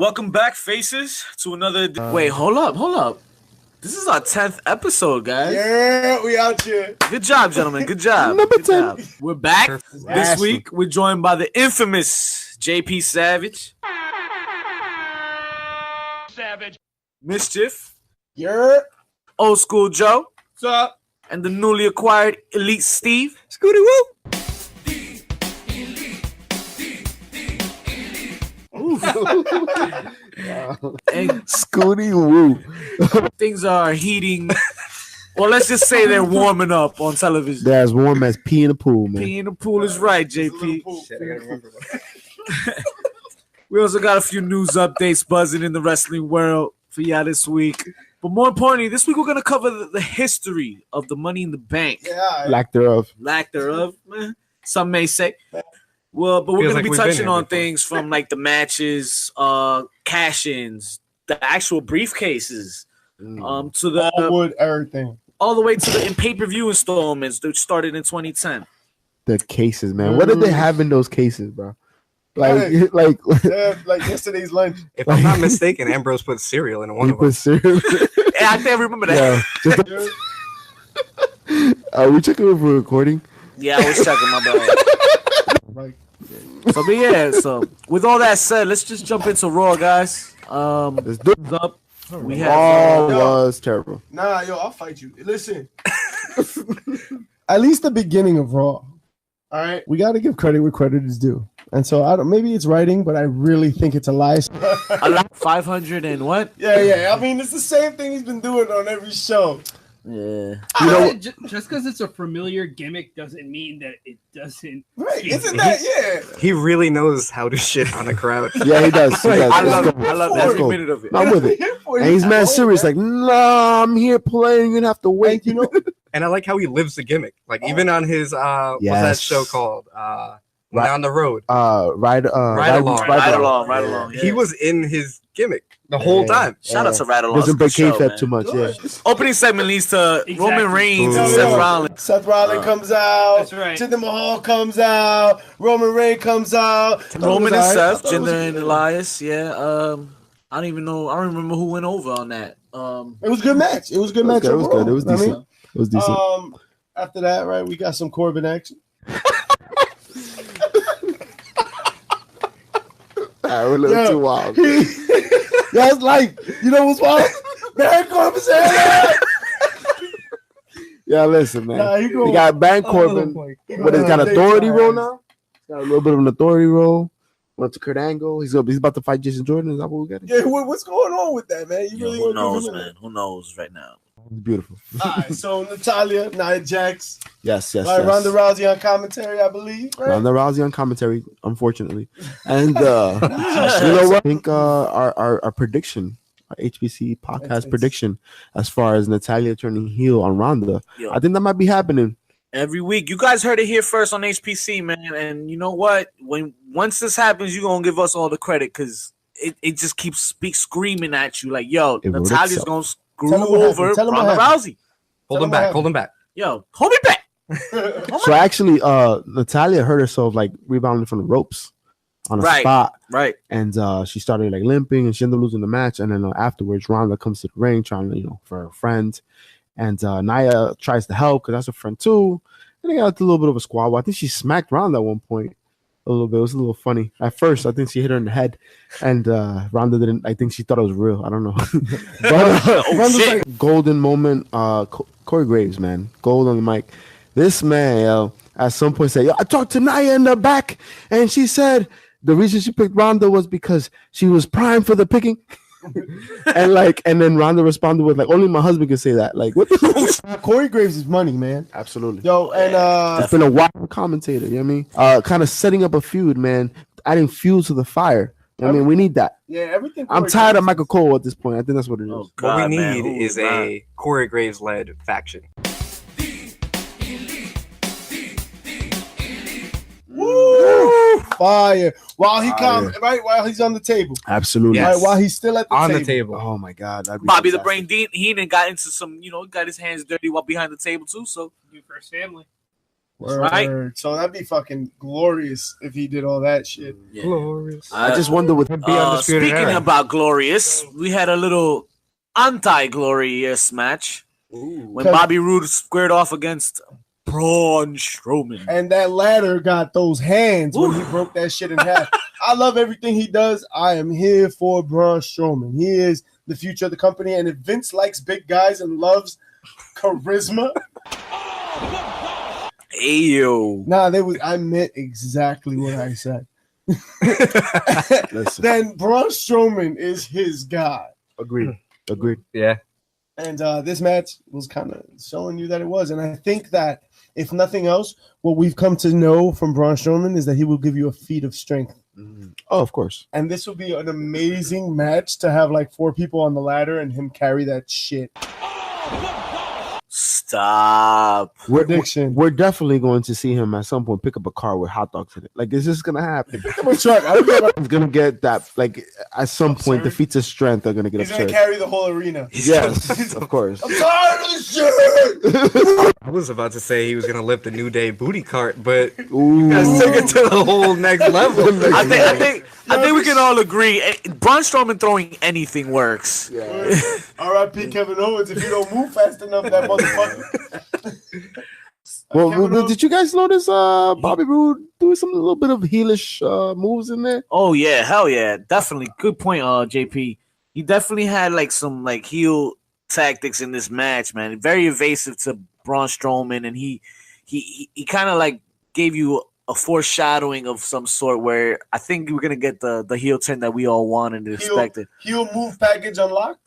Welcome back, faces, to another. Wait, hold up. This is our 10th episode, guys. Yeah, we out here. Good job, gentlemen. Good job. Good job. We're back this week. We're joined by the infamous JP Savage. Myzchief. Yeah. Old School Joe. What's up? And the newly acquired Elite Steve. Scooty Woo. And Scooty Woo. things are heating. Well, let's just say they're warming up on television. They're as warm as pee in the pool, man. Pee in the pool is right, JP. We also got a few news updates buzzing in the wrestling world for y'all this week. But more importantly, this week we're going to cover the history of the Money in the Bank. Yeah. Lack thereof. Lack thereof, man. Some may say. Well, but we're going to be touching on things from like the matches, cash-ins, the actual briefcases, to the Wood, everything. all the way to the pay-per-view installments that started in 2010. The cases, man. What did they have in those cases, bro? Like Yesterday's lunch. If I'm not mistaken, Ambrose put cereal in one of them. cereal. Yeah, I can't remember that. Yeah. Are we checking over recording? Yeah, I was checking my bad. So with all that said, let's just jump into Raw, guys. Let's do it. Up. We have Raw was terrible. Nah, yo, I'll fight you. Listen. At least the beginning of Raw. All right. We got to give credit where credit is due. And so maybe it's writing, but I really think it's a lie. a lot 500 and what? Yeah. I mean, it's the same thing he's been doing on every show. Yeah. Just because it's a familiar gimmick doesn't mean that it doesn't. Right. Isn't that, yeah. He really knows how to shit on a crowd. Yeah, he does. I love every minute of it. I'm with it. And he's mad serious. Like, nah, I'm here playing. You're going to have to wait, you know? And I like how he lives the gimmick. Like, even on his, what's that show called? On the road. Ride along. Yeah. He was in his gimmick the whole time. Shout out to Ride Along. Doesn't break kayfabe too much, yeah. Opening segment leads to Roman Reigns and Seth Rollins. Seth Rollins comes out. That's right. Jinder Mahal comes out. Roman Reigns comes out. Roman and Seth, Jinder and Elias. Yeah. I don't even know. I don't remember who went over on that. It was a good match. It was good. It was decent. It was decent. After that, right, we got some Corbin action. We're a little too wild. That's like, you know what's wild? Baron Corbin said Yeah, listen, man. Nah, he got Baron Corbin, but he's got authority role now. He's got a little bit of an authority role. Went to Kurt Angle. He's about to fight Jason Jordan. Is that what we got? Yeah, what's going on with that, man? Who knows, man? Who knows right now? It's beautiful. All right, so Natalya, Nia Jax. Yes. Right, Ronda Rousey on commentary, I believe. Right? Ronda Rousey on commentary, unfortunately. And you know what? I think our prediction, our HBC podcast prediction, as far as Natalya turning heel on Ronda, I think that might be happening every week. You guys heard it here first on HPC, man. And you know what? Once this happens, you're gonna give us all the credit because it just keeps screaming at you like, yo, Natalya's gonna screw over Ronda Rousey. Hold him back. Yo, hold me back. So actually, Natalya hurt herself like rebounding from the ropes on a spot, right? And she started like limping, and she ended up losing the match. And then afterwards, Ronda comes to the ring trying to, for her friend, and Nia tries to help because that's her friend too. And they got a little bit of a squabble. I think she smacked Ronda at one point. A little bit. It was a little funny. At first, I think she hit her in the head, and Ronda didn't. I think she thought it was real. I don't know. But Ronda's like golden moment. Corey Graves, man, gold on the mic. This man, at some point said, I talked to Nia in the back, and she said the reason she picked Ronda was because she was primed for the picking. and then Ronda responded with only my husband can say that. Like, what the Corey Graves is money, man. Absolutely. Yo, and it's been a wild commentator, you know what I mean? Kind of setting up a feud, man. Adding fuel to the fire. I mean, we need that. Yeah, everything. I'm tired of Michael Cole at this point. I think that's what it is. What we need is a Corey Graves led faction. Woo! Fire. While he's on the table. Absolutely. Yes. Right, while he's still at the table. Oh my God. Bobby the Brain Heenan got into some, got his hands dirty while behind the table too. So New first family. Right. So that'd be fucking glorious if he did all that shit. Yeah. Glorious. I just wonder with him speaking about glorious, we had a little anti-glorious match when Bobby Roode squared off against Braun Strowman. And that ladder got those hands when he broke that shit in half. I love everything he does. I am here for Braun Strowman. He is the future of the company. And if Vince likes big guys and loves charisma... Ayo. Nah, I meant exactly what I said. Then Braun Strowman is his guy. Agreed. Yeah. And this match was kind of showing you that it was. And I think that, if nothing else, what we've come to know from Braun Strowman is that he will give you a feat of strength. Oh, of course. And this will be an amazing match to have like 4 people on the ladder and him carry that shit. Stop. Prediction. We're definitely going to see him at some point pick up a car with hot dogs in it. Like, is this gonna happen? Pick up a truck. He's gonna get that. Like, at some point, the feats of strength are gonna get He's absurd. gonna carry the whole arena. Yes, of course. I'm tired of this shit. I was about to say he was gonna lift the New Day booty cart, but Ooh. you guys took it to the whole next level. I think we can all agree Braun Strowman throwing anything works. Yeah. R.I.P. Kevin Owens. If you don't move fast enough, that motherfucker. Well, did you guys notice Bobby Roode doing some little bit of heelish moves in there? Oh yeah, hell yeah, definitely. Good point, JP. He definitely had like some like heel tactics in this match, man. Very evasive to Braun Strowman, and he kind of like gave you a foreshadowing of some sort where I think we're gonna get the heel turn that we all wanted and expected. Heel move package unlocked.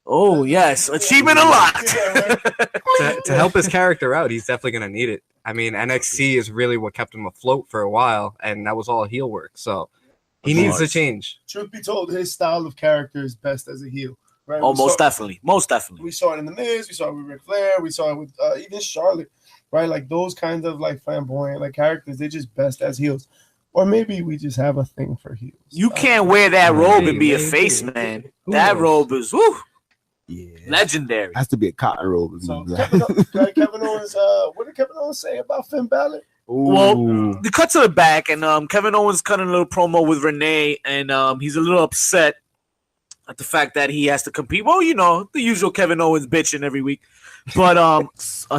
Oh yes, achievement unlocked. to help his character out, he's definitely gonna need it. I mean, NXT is really what kept him afloat for a while, and that was all heel work. So he needs to change. Truth be told, his style of character is best as a heel. Right? Oh, most definitely. We saw it in The Miz. We saw it with Ric Flair. We saw it with even Charlotte. Right, like those kinds of like flamboyant like characters, they're just best as heels. Or maybe we just have a thing for heels. You can't wear that robe and be a face, man. That robe is legendary. Has to be a cotton robe. So Kevin Owens, what did Kevin Owens say about Finn Balor? Well, the cut to the back, and Kevin Owens cutting a little promo with Renee, and he's a little upset at the fact that he has to compete. Well, you know, the usual Kevin Owens bitching every week. But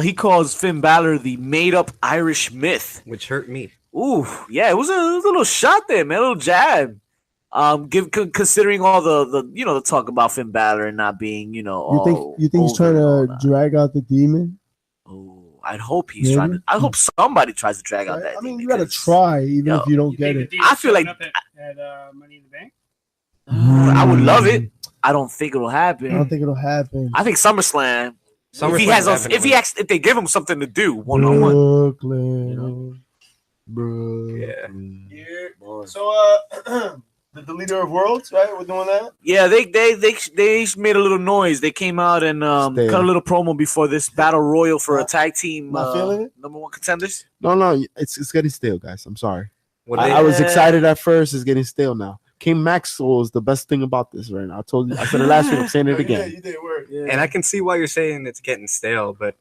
he calls Finn Balor the made-up Irish myth, which hurt me. Ooh, yeah, it was a little shot there, man, a little jab. Considering all the the talk about Finn Balor and not being, you think he's trying to drag out the demon? Oh, I'd hope he's trying to. I hope somebody tries to drag out that. I mean, you got to try, even if you don't get it. I feel like at Money in the Bank. I would love it. I don't think it'll happen. I think SummerSlam. If they give him something to do one-on-one. Brooklyn. Yeah. So the Deleter of Worlds, right? We're doing that. Yeah, they made a little noise. They came out and cut a little promo before this battle royal for a tag team number 1 contenders. No, it's getting stale, guys. I'm sorry. I was excited at first. It's getting stale now. King Maxwell is the best thing about this right now. I said it last week. I'm saying it again. Yeah, you did work. Yeah. And I can see why you're saying it's getting stale, but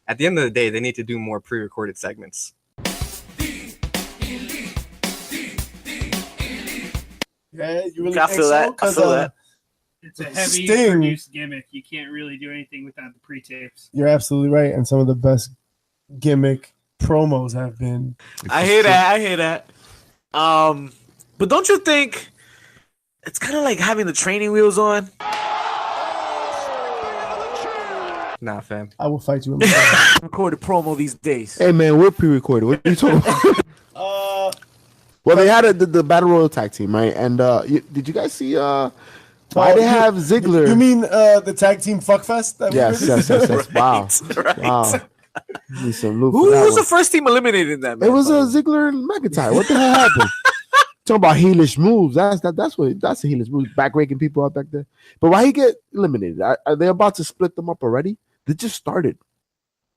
at the end of the day, they need to do more pre-recorded segments. Yeah, you really I feel that. I feel that. It's a heavy produced gimmick. You can't really do anything without the pre-tapes. You're absolutely right. And some of the best gimmick promos have been. I hear that. But don't you think it's kind of like having the training wheels on? Nah, fam. I will fight you in my recorded promo these days. Hey, man, we're pre-recorded. What are you talking about? Well, they had the Battle Royal tag team, right? And did you guys see why they have Ziggler? You mean the tag team fuckfest? Yes. Wow. Right. Wow. Who was the first team eliminated in that match? It was Ziggler and McIntyre. What the hell happened? Talking about heelish moves. That's a heelish move. Back raking people out back there. But why he get eliminated? Are they about to split them up already? They just started.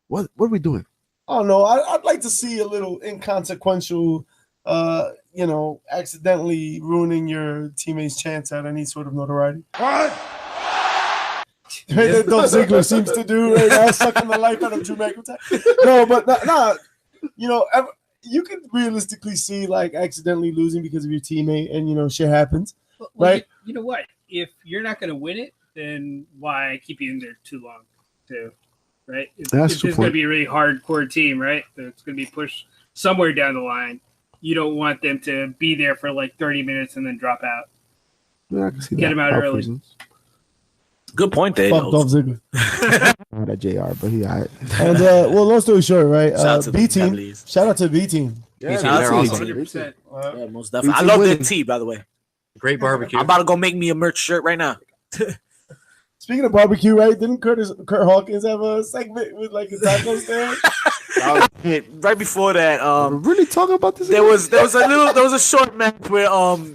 What are we doing? Oh no, I'd like to see a little inconsequential, accidentally ruining your teammate's chance at any sort of notoriety. What? That Dolph Ziggler seems to do right now, sucking the life out of Drew McIntyre. No, but nah. you can realistically see like accidentally losing because of your teammate, and shit happens, Well, right? You know what? If you're not going to win it, then why keep you in there too long, too? Right? If That's the it's going to point. be a really hardcore team, right? That's going to be pushed somewhere down the line. You don't want them to be there for like 30 minutes and then drop out. Yeah, I can see Get that. him out Health early. reasons. Good point there. Fucked off Ziggler. Not at JR, but he all right. And long story short, right? Shout out to the B team. Cavaliers. Shout out to B team. Yeah, Shout out they're to awesome. the team. 100%. Yeah, most definitely. I BT love their winning. tea, by the way. Great barbecue. I'm about to go make me a merch shirt right now. Speaking of barbecue, right? Didn't Kurt Hawkins have a segment with like a taco stand? Right before that, We're really talking about this? there was a short match where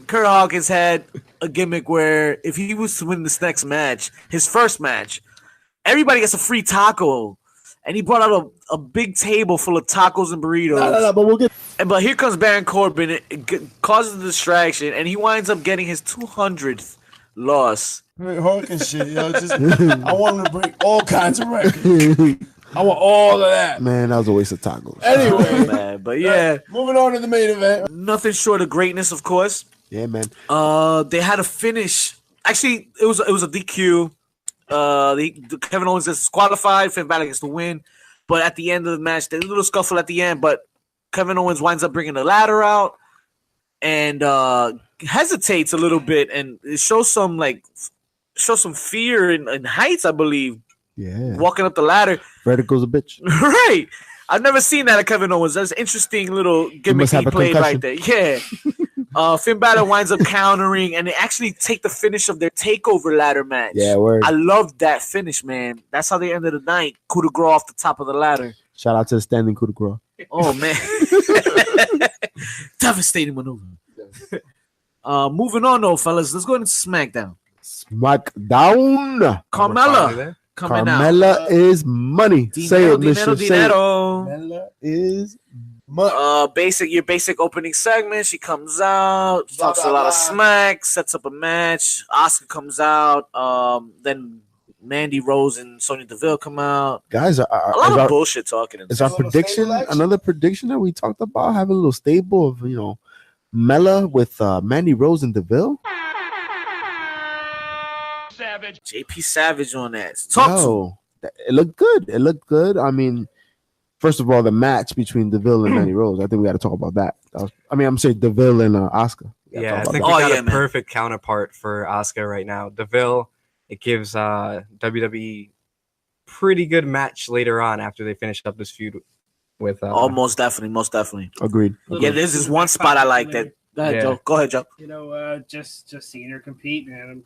Kurt Hawkins had a gimmick where if he was to win this next match, his first match, everybody gets a free taco, and he brought out a big table full of tacos and burritos. No, but we'll get. But here comes Baron Corbin, it causes a distraction, and he winds up getting his 200th loss. Hawkins shit, I want him to break all kinds of records. I want all of that. Man, that was a waste of tacos. Anyway, Man, but yeah, moving on to the main event. nothing short of greatness, of course. Yeah, man. They had a finish. Actually, it was a DQ. Kevin Owens is disqualified. Finn Balor gets the win. But at the end of the match, there's a little scuffle at the end. But Kevin Owens winds up bringing the ladder out and hesitates a little bit, and it shows some fear and heights, I believe, Yeah. walking up the ladder. Vertigo's a bitch. Right. I've never seen that at Kevin Owens. That's an interesting little gimmick must he have a played concussion. right there. Yeah. Finn Balor winds up countering, and they actually take the finish of their Takeover ladder match. Yeah, word. I loved that finish, man. That's how they ended the night. Coup de grace off the top of the ladder. Shout out to the standing coup de grace. Oh, man. Devastating maneuver. Moving on, though, fellas. Let's go into SmackDown. Smackdown. Carmella. Coming out. Carmella is money. Say it, Mister. Say it. Dinero. Mella is money. Your basic opening segment. She comes out, talks a lot of smack, sets up a match. Asuka comes out. Then Mandy Rose and Sonya Deville come out. Guys, A lot of bullshit talking. is our A little prediction stable action. another prediction that we talked about? Having a little stable of Mella with Mandy Rose and Deville. JP Savage on that. Talk to him. Yo, it looked good. It looked good. I mean, first of all, the match between Deville and Mandy Rose. I think we got to talk about that. I'm saying Deville and Asuka. Yeah, I think we got a perfect counterpart for Asuka right now. Deville, it gives WWE pretty good match later on after they finish up this feud with. Most definitely. Agreed. Yeah, there's this one spot I like that. Go ahead, Yeah. Joe. Go ahead, Joe. Just seeing her compete, man. I'm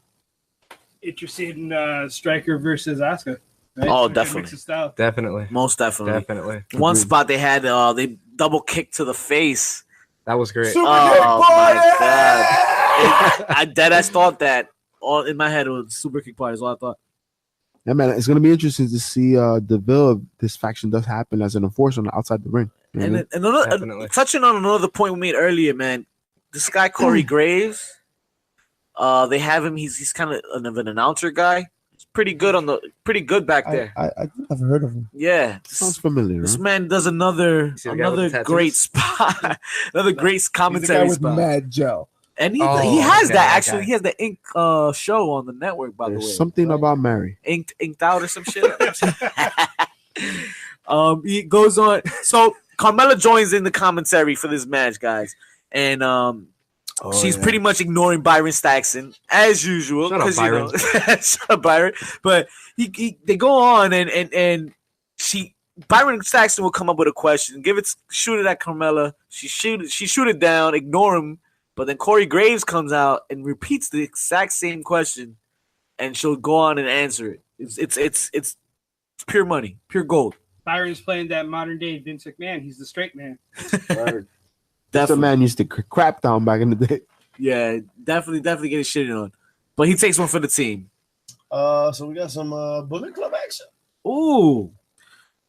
interested in Striker versus Asuka. Right? Oh, Good definitely. mix of style. Definitely. Most definitely. Definitely. One Agreed. spot they had, they double kicked to the face. That was great. Super Oh, Kick my Party! I deadass thought that. All in my head, it was super kick party. Is all I thought. Yeah, man, it's gonna be interesting to see Deville if this faction does happen as an enforcer outside the ring. You know what I mean? And another, Definitely. touching on another point we made earlier, man. This guy Corey Graves, they have him. He's kind of an announcer guy. He's pretty good back there. I think I've heard of him. Yeah, Sounds familiar. this Huh? man does another See the guy with the tattoos? great spot, another great He's the guy commentary with spot. mad gel. And he Oh, has okay, that that actually. guy. He has the Ink show on the network, by the way. There's something about Mary. Inked out or some shit. He goes on. So Carmella joins in the commentary for this match, guys, and she's pretty much ignoring Byron Staxton as usual. Shut up, 'cause, Byron. Shut up, Byron. But they go on and Byron Staxton will come up with a question, shoot it at Carmella. She shoot it down, ignore him. But then Corey Graves comes out and repeats the exact same question, and she'll go on and answer it. It's pure money, pure gold. Byron's playing that modern day Vince McMahon. He's the straight man. That's Definitely. a man used to crap down back in the day. Yeah, definitely getting shitted on. But he takes one for the team. So we got some Bullet Club action. Ooh.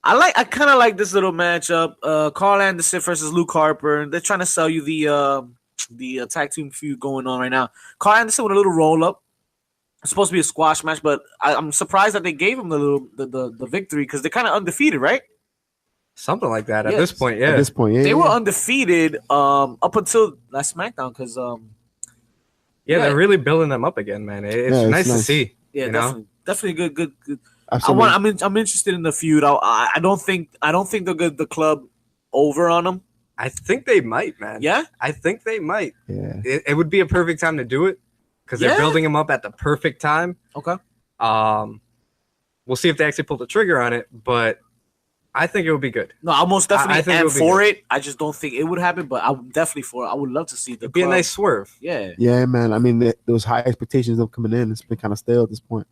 I kind of like this little matchup. Carl Anderson versus Luke Harper. They're trying to sell you the tag team feud going on right now. Carl Anderson with a little roll up. It's supposed to be a squash match, but I'm surprised that they gave him the victory because they're kind of undefeated, right? Something like that at this point, yeah. At this point, yeah. They were undefeated up until last SmackDown because they're really building them up again, man. It's nice to see. Yeah, definitely good. Absolutely. I'm interested in the feud. I don't think they'll get the club over on them. I think they might, man. Yeah, I think they might. Yeah, it would be a perfect time to do it because they're building them up at the perfect time. Okay. We'll see if they actually pull the trigger on it, but I think it would be good. No, I most definitely am for it. I just don't think it would happen, but I'm definitely for it. I would love to see the It'd be a nice swerve. Yeah. Yeah, man. I mean, those high expectations of coming in, it's been kind of stale at this point.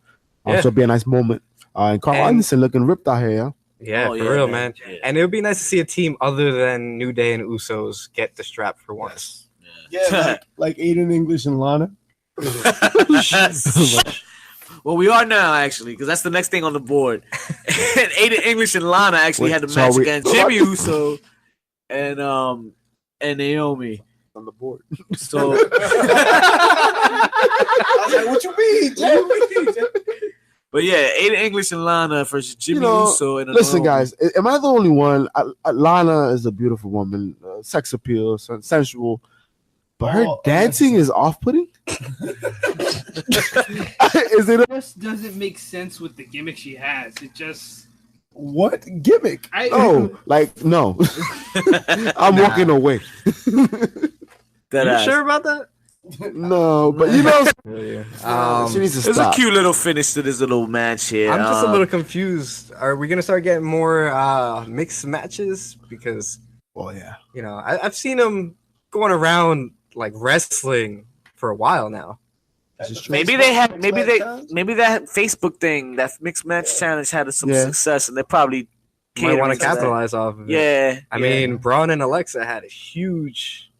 So it'd be a nice moment. And Carl Anderson looking ripped out here, yeah. Yeah, for real, man. Yeah. And it would be nice to see a team other than New Day and Usos get the strap for once. Yeah, like Aiden English and Lana. Well, we are now, actually, because that's the next thing on the board. And Aiden English and Lana actually had a match against Jimmy Uso and Naomi on the board. So I was like, what you mean, Jimmy? But yeah, Aiden English and Lana versus Jimmy Uso. And listen, guys, am I the only one? Lana is a beautiful woman, sex appeal, sensual. But her dancing is off-putting. Is it? It just doesn't make sense with the gimmick she has. It just what gimmick? No. I'm walking away. You sure about that? No, but you know, she needs to stop. There's a cute little finish to this little match here. I'm just a little confused. Are we gonna start getting more mixed matches? Because, I've seen them going around like wrestling for a while now. Maybe that Facebook thing, that mixed match challenge had some success, and they probably might want to capitalize off of it. Yeah, I mean, Braun and Alexa had a huge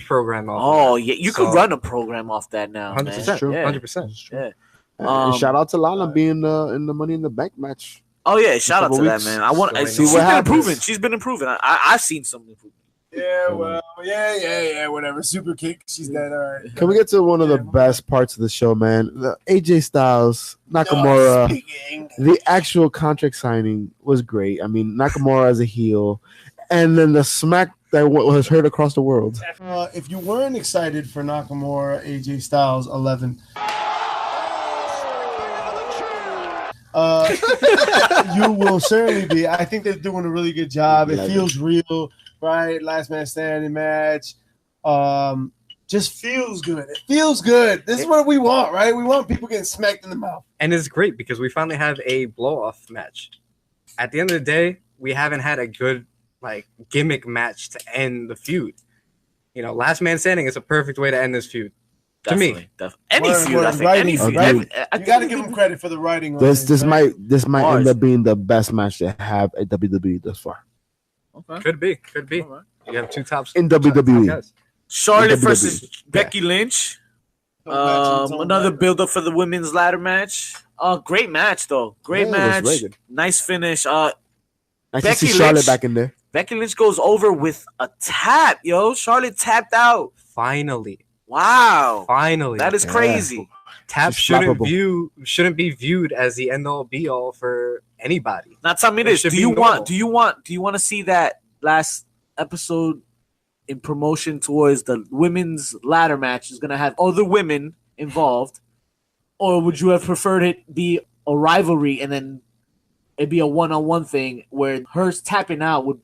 program off. Oh yeah, you could run a program off that now. 100%, 100%. Yeah. And shout out to Lana being in the Money in the Bank match. Oh yeah, shout out to that, man. I want to see what happens. She's been improving. I've seen some improvement. Yeah, well, yeah, whatever. Super kick. She's dead. All right. Can we get to one of the best parts of the show, man? The AJ Styles, Nakamura, the actual contract signing was great. I mean, Nakamura as a heel, and then the smack that was heard across the world. If you weren't excited for Nakamura, AJ Styles 11, you will certainly be. I think they're doing a really good job. It feels real. Right, last man standing match. Just feels good. It feels good. This is what we want, right? We want people getting smacked in the mouth. And it's great because we finally have a blow-off match. At the end of the day, we haven't had a good gimmick match to end the feud. Last man standing is a perfect way to end this feud. Definitely, to me, any feud. I think any feud. You got to give them credit for the writing. This might end up being the best match they have at WWE thus far. Okay. Could be. Right. You have two tops in WWE. Charlotte versus Becky Lynch. Another build-up for the women's ladder match. Great match though. Great match. Nice finish. Nice to see Charlotte back in there. Becky Lynch goes over with a tap, yo. Charlotte tapped out. Finally. Wow. Finally. That is crazy. Tap shouldn't be viewed as the end-all be-all for anybody. Now tell me this: do you want to see that last episode in promotion towards the women's ladder match is going to have other women involved, or would you have preferred it be a rivalry and then it be a one-on-one thing where hers tapping out would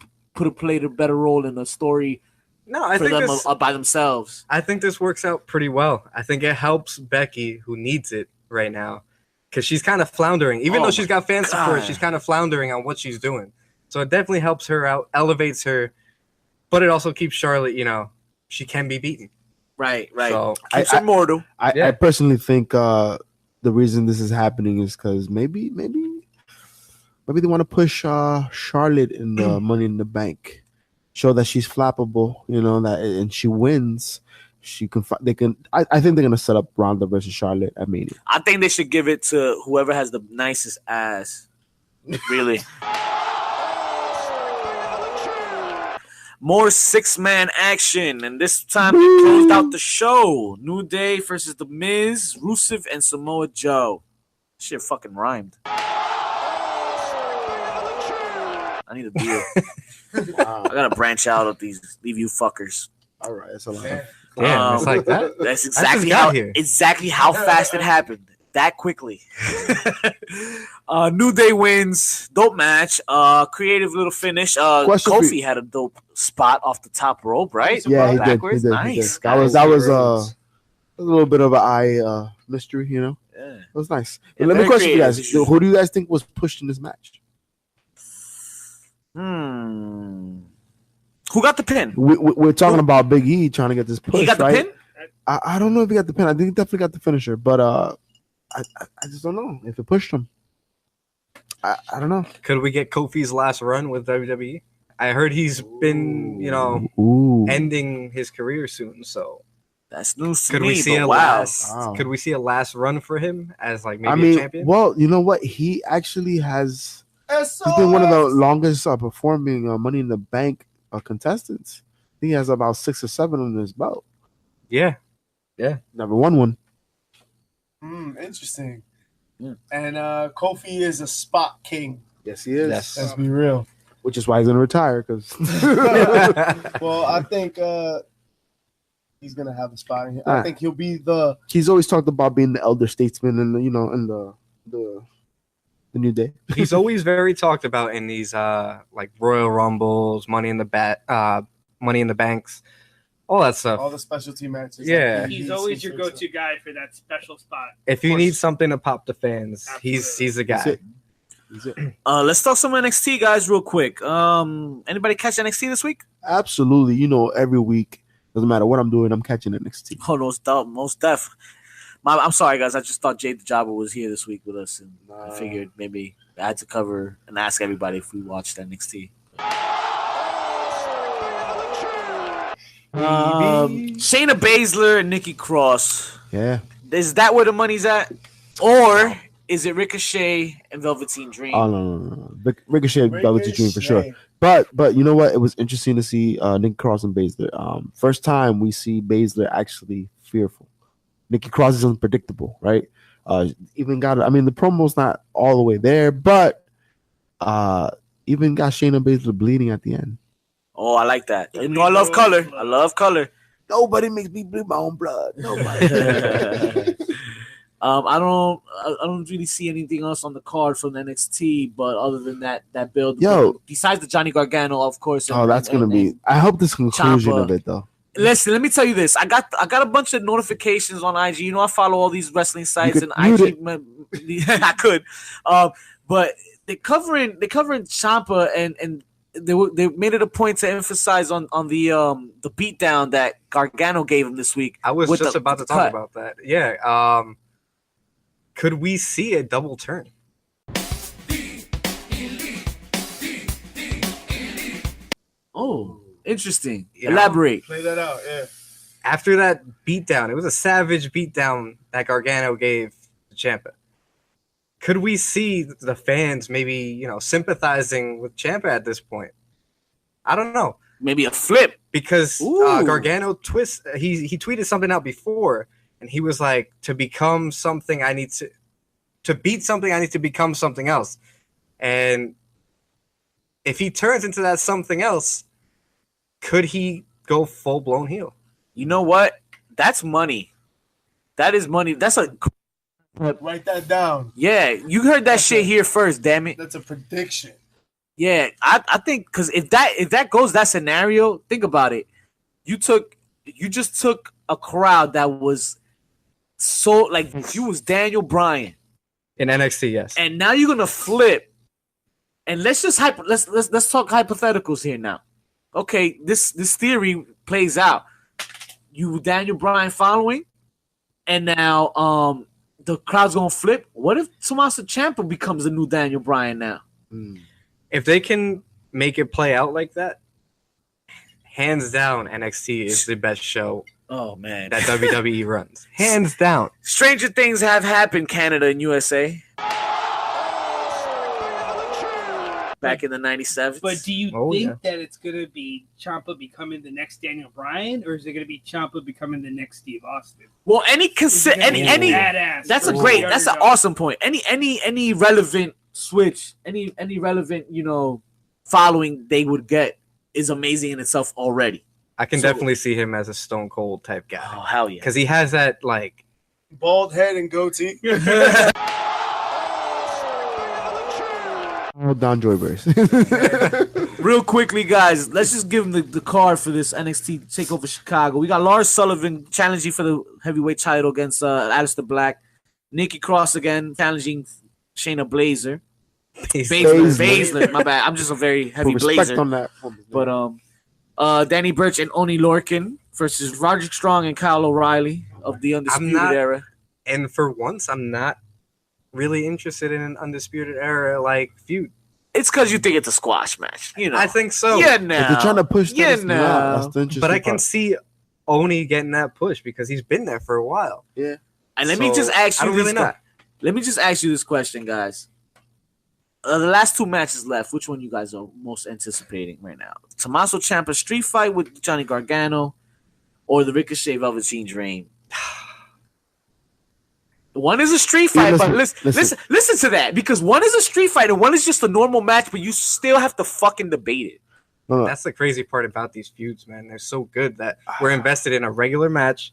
played a better role in the story? No, I think them by themselves. I think this works out pretty well. I think it helps Becky, who needs it right now, because she's kind of floundering. Even though she's got fan support, she's kind of floundering on what she's doing. So it definitely helps her out, elevates her, but it also keeps Charlotte, she can be beaten. Right. So keeps her mortal. I personally think the reason this is happening is because maybe they want to push Charlotte in the Money in the Bank. Show that she's flappable, and she wins. I think they're gonna set up Ronda versus Charlotte at Mania. I think they should give it to whoever has the nicest ass. Really. More 6-man action, and this time we closed out the show. New Day versus The Miz, Rusev, and Samoa Joe. Shit fucking rhymed. I need a deal. Wow. I gotta branch out of these leave you fuckers. All right, that's a lot. Damn, it's like that. That's just exactly got here. how fast it happened. That quickly. New Day wins. Dope match. Creative little finish. Kofi had a dope spot off the top rope, right? Yeah, he did. Backwards. He did. Nice. That was a little bit of an eye mystery, you know. Yeah. It was nice. Yeah, Let me question you guys: creative. who do you guys think was pushed in this match? Who got the pin? We're talking about Big E trying to get this push. He got the right? pin? I don't know if he got the pin. I think he definitely got the finisher, but I just don't know if it pushed him. I don't know. Could we get Kofi's last run with WWE? I heard he's been, ending his career soon. So that's news to could me. We see a wow. last? Wow. Could we see a last run for him as like maybe a champion? Well, you know what? He actually has. He's been one of the longest performing Money in the Bank contestants. I think he has about 6 or 7 on his belt. Yeah. Never won one. Interesting. Yeah. And Kofi is a spot king. Yes, he is. Yes. Let's be real. Which is why he's gonna retire. Because well, I think he's gonna have a spot in here. I think he'll be the. He's always talked about being the elder statesman, and in the New Day. He's always very talked about in these like Royal Rumbles, Money in the Banks. All that stuff. All the specialty matches. Yeah. Like he's always your go-to guy for that special spot. If you need something to pop the fans, he's the guy. Let's talk some NXT, guys, real quick. Anybody catch NXT this week? Absolutely. Every week, doesn't matter what I'm doing, I'm catching NXT. Oh, most def. I'm sorry, guys. I just thought Jade the Jobber was here this week with us, and I figured maybe I had to cover and ask everybody if we watched NXT. Shayna Baszler and Nikki Cross. Yeah. Is that where the money's at? Or is it Ricochet and Velveteen Dream? Oh, no. Ricochet and Velveteen Dream for sure. But you know what? It was interesting to see Nikki Cross and Baszler. First time we see Baszler actually fearful. Nikki Cross is unpredictable, right? Even got, the promo's not all the way there, but even got Shayna Baszler bleeding at the end. Oh, I like that. I love color. I love color. Nobody makes me bleed my own blood. Nobody. I don't really see anything else on the card from NXT, but other than that build, besides the Johnny Gargano, of course. That's gonna be. I hope this conclusion of it though. Listen, let me tell you this. I got a bunch of notifications on IG. I follow all these wrestling sites and IG. I could, but they're covering Ciampa and. They made it a point to emphasize on the beatdown that Gargano gave him this week. I was just about to talk about that. Yeah. Could we see a double turn? Oh, interesting. Elaborate. Play that out. Yeah. After that beatdown, it was a savage beatdown that Gargano gave to Ciampa. Could we see the fans maybe, sympathizing with Ciampa at this point? I don't know. Maybe a flip. Because Gargano he tweeted something out before, and he was like, to become something, to beat something, I need to become something else. And if he turns into that something else, could he go full-blown heel? You know what? That's money. That is money. That's a... Write that down. Yeah, you heard that shit here first, damn it. That's a prediction. Yeah, I think because if that goes that scenario, think about it. You just took a crowd that was so like you was Daniel Bryan in NXT, yes. And now you're gonna flip. And let's talk hypotheticals here now. Okay, this theory plays out. You Daniel Bryan following, and now the crowd's gonna flip. What if Tommaso Ciampa becomes the new Daniel Bryan now? If they can make it play out like that, hands down, NXT is the best show. Oh man, that WWE runs, hands down. Stranger things have happened, Canada and USA. Back in the 97. But do you think that it's going to be Ciampa becoming the next Daniel Bryan, or is it going to be Ciampa becoming the next Steve Austin? Well, any that's an awesome point. Any relevant switch, any relevant, following they would get is amazing in itself already. I can definitely see him as a Stone Cold type guy. Oh, hell yeah. Because he has that, like... bald head and goatee. Don Joyberries. Real quickly, guys, let's just give him the card for this NXT TakeOver Chicago. We got Lars Sullivan challenging for the heavyweight title against Aleister Black. Nikki Cross again challenging Shayna Baszler. Baszler, my bad. I'm just a very heavy blazer. On that. But Danny Burch and Oni Lorcan versus Roderick Strong and Kyle O'Reilly of the Undisputed Era. And for once, I'm not really interested in an Undisputed Era like feud. It's because you think it's a squash match, you know. I think so. Yeah, no. If they're trying to push this, no. But I can see Oni getting that push because he's been there for a while. Yeah. And let me just ask you. I don't really know. Let me just ask you this question, guys. The last 2 matches left. Which one you guys are most anticipating right now? Tommaso Ciampa street fight with Johnny Gargano, or the Ricochet Velveteen Dream? One is a street fight, but listen to that, because one is a street fight and one is just a normal match, but you still have to fucking debate it. That's the crazy part about these feuds, man. They're so good that we're invested in a regular match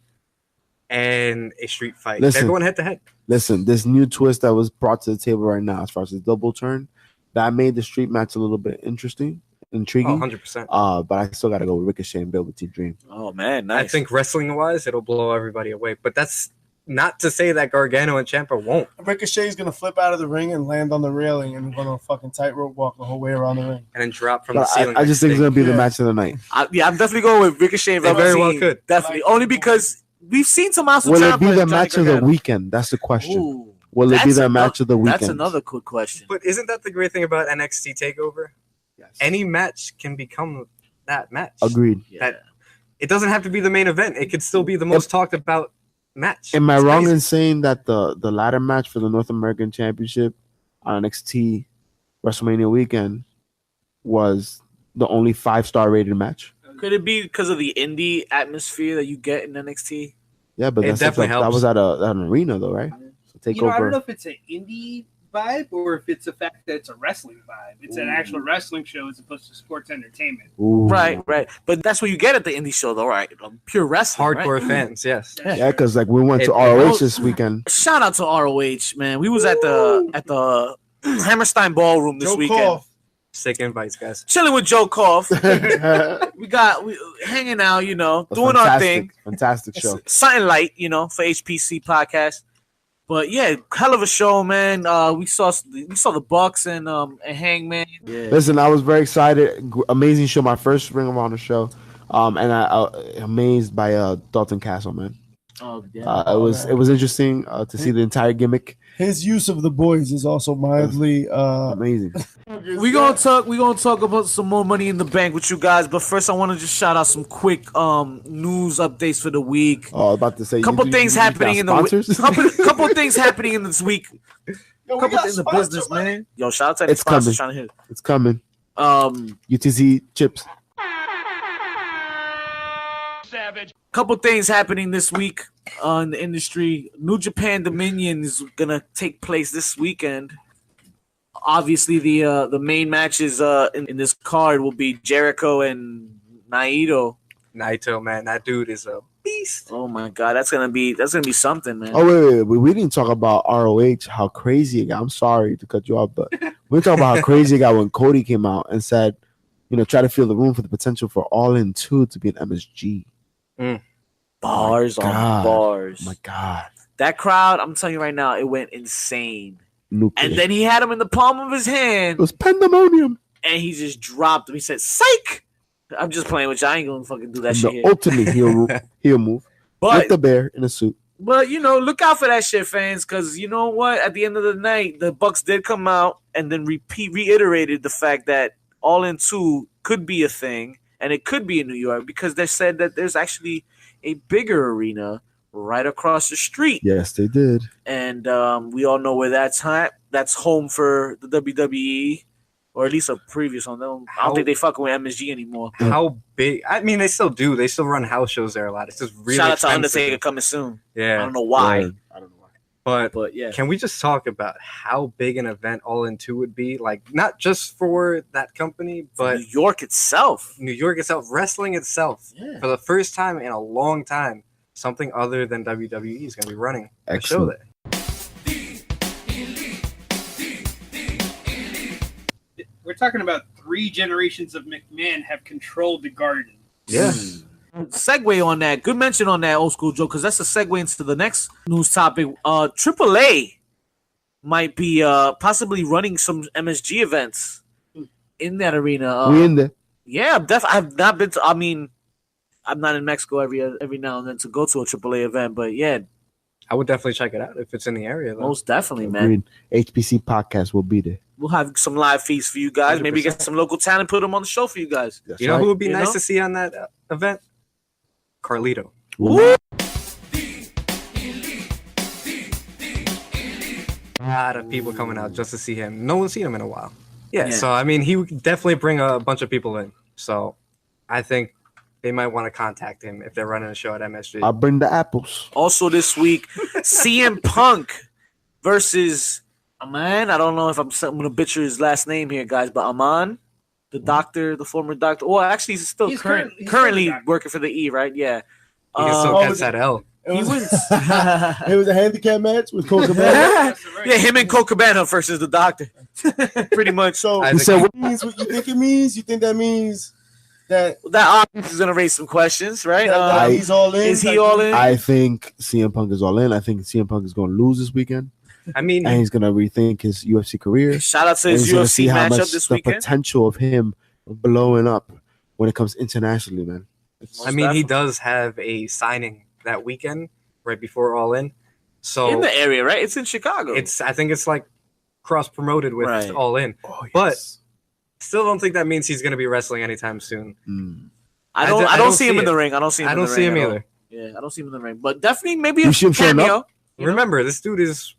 and a street fight. They're going head to head. Listen, this new twist that was brought to the table right now, as far as the double turn, that made the street match a little bit intriguing. Oh, 100%. But I still got to go with Ricochet and Velveteen Dream. Oh, man, nice. I think wrestling-wise, it'll blow everybody away. But that's not to say that Gargano and Ciampa won't. Ricochet's going to flip out of the ring and land on the railing and going to fucking tightrope walk the whole way around the ring. And then drop from the ceiling. I just think it's going to be the match of the night. I'm definitely going with Ricochet and Velveteen. Very well could. Definitely. Only because we've seen Tommaso Ciampa. Will it be the match of the weekend? That's the question. Ooh, Will it be the match of the weekend? That's another good question. But isn't that the great thing about NXT TakeOver? Yes. Any match can become that match. Agreed. That it doesn't have to be the main event. It could still be the most talked about match. Am I wrong in saying that the ladder match for the North American Championship on NXT WrestleMania weekend was the only 5-star rated match? Could it be because of the indie atmosphere that you get in NXT? Yeah, but it definitely helps. That was at an arena, though, right? So I don't know if it's an indie vibe or if it's the fact that it's a wrestling vibe. It's an actual wrestling show as opposed to sports entertainment. Ooh. Right. But that's what you get at the indie show, though, right? Pure wrestling, Hardcore right? fans, yes. Yeah, because like we went to ROH this weekend. Shout out to ROH, man. We was at the Hammerstein Ballroom this weekend. Koff. Sick invites, guys. Chilling with Joe Koff. we hanging out, doing our thing. Fantastic show. Something light, for HPC podcast. But yeah, hell of a show, man. We saw the Bucks and Hangman. Yeah. Listen, I was very excited. Amazing show. My first Ring of Honor show. And I amazed by Dalton Castle, man. Oh yeah. It was interesting to see the entire gimmick. His use of the boys is also mildly amazing. We're gonna talk about some more Money in the Bank with you guys, but first I want to just shout out some quick news updates for the week. Oh, I was about to say couple things happening in the couple things happening in this week. Couple things in the business, man. Yo, shout out to any sponsors trying to hit. It's coming. UTC chips. Savage. Couple things happening this week in the industry. New Japan Dominion is gonna take place this weekend. Obviously, the main matches in this card will be Jericho and Naito. Naito, man, that dude is a beast. Oh my god, that's gonna be something, man. Oh wait, we didn't talk about ROH. How crazy it got. I'm sorry to cut you off, but we talk about how crazy it got when Cody came out and said, try to fill the room for the potential for All In 2 to be an MSG. Bars on bars. Oh my god, that crowd! I'm telling you right now, it went insane. Nuclear. And then he had him in the palm of his hand. It was pandemonium. And he just dropped him. He said, "Psych!" I'm just playing with you. I ain't gonna fucking do that shit. The ultimate heel move. But with the bear in a suit. But look out for that shit, fans, because you know what? At the end of the night, the Bucks did come out and then reiterated the fact that All In 2 could be a thing, and it could be in New York, because they said that there's actually a bigger arena right across the street. Yes, they did. And we all know where that's at. That's home for the WWE, or at least a previous one. I don't think they fucking with MSG anymore. How big? I mean, they still do. They still run house shows there a lot. It's just really Shout out expensive. to Undertaker coming soon. Yeah. I don't know why. I don't know why. But yeah, can we just talk about how big an event All In 2 would be? Like, not just for that company, but New York itself, wrestling itself. Yeah. For the first time in a long time, something other than WWE is going to be running a show there. We're talking about 3 generations of McMahon have controlled the Garden. Yeah. Segue on that. Good mention on that, Old School Joe, because that's a segue into the next news topic. AAA might be possibly running some MSG events in that arena. We in there. Yeah, I've not been to. I mean, I'm not in Mexico every now and then to go to a AAA event, but yeah, I would definitely check it out if it's in the area, though. Most definitely, man. Agreed. HPC podcast will be there. We'll have some live feeds for you guys. 100%. Maybe get some local talent, put them on the show for you guys. That's You know right. who would be You nice know? to see on that event? Carlito. Ooh. A lot of people coming out just to see him. No one's seen him in a while. Yeah, Yeah. so I mean, he would definitely bring a bunch of people in. So I think they might want to contact him if they're running a show at MSG. I'll bring the apples. Also this week, CM Punk versus Aman. I don't know if I'm going to butcher his last name here, guys, but Aman, the doctor, the former doctor. Well, actually, he's still He's currently currently the doctor. working for the E, right? Yeah. He can still what catch was that L. It He was, wins. it was a handicap match with Cole Cabana. That's right. Yeah, him and Cole Cabana versus the doctor. Pretty much. So I You think- said what? means what you think it means? You think that means that, That obviously is going to raise some questions, right? that he's all in? Is he all in? I think CM Punk is all in. I think CM Punk is going to lose this weekend, I mean, and he's going to rethink his UFC career. Shout out to And his he's gonna UFC see how matchup much this the weekend. potential of him blowing up when it comes internationally, man. I mean, he does have a signing that weekend right before All In. So in the area, right? It's in Chicago. I think it's like cross promoted with Right. All In. But still don't think that means he's going to be wrestling anytime soon. I I don't don't see see him in it. the ring. I don't see him. I in don't the see ring him at all. either. Yeah, I don't see him in the ring, but definitely maybe You a see him showing cameo. up? Remember, this dude is,